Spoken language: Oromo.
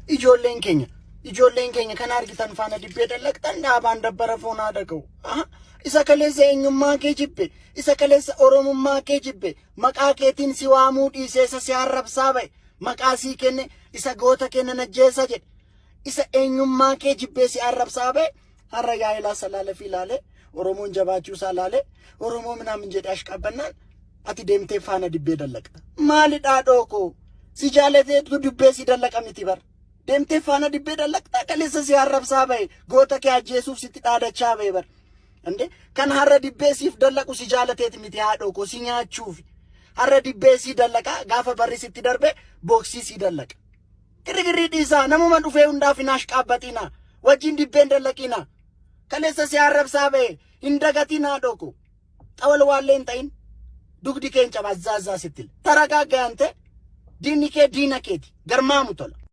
ijoolleen keenya kan argitan faana dibbee dallaqtan dhaabaan dabbara foonaa dhaqu. Isa kaleessa eenyummaa kee jibbe, isa kaleessa oromummaa kee jibbe, maqaa keetiin si waamuu dhiisee isa si arrabsaa ba'e, maqaa sii kenne isa goota kenna najjeessa jedhe, isa eenyummaa kee jibbee si arrabsaa ba'e, har'a yaa'ilaa salaale fi ilaale, Oromoon jabaachuu isaa ilaale, Oromoo minaamin jedhe ashqabbannaan, ati deemtee faana dibbee dallaqta. Maali dhaadhoo koo? Si jaalateetu dibbee si dallaqa miti bar. Deemtee faana dibbee dallaqta kaleessa si arrabsaa ba'e, goota kee ajjeesuuf sitti dhaadachaa ba'e bar. Ande kan har'a dibbee siif dallaqu si jaalateeti miti haadhoo koo si nyaachuuf. Har'a dibbee si dallaqa gaafa barri sitti darbe booksii si dallaqa. Girgirrii dhiisaa namuma dhufee hundaaf hin ashqaabbatina. Wajjin dibbeen dallaqina. Kaleessa si arrabsaa ba'e hin dagatiin haadhoo koo. Xawal waallee hin ta'in. Dugdi keenya bazaazaa sittil. Taragaaggaa ante diinni kee diina keeti. Garmaamu tola.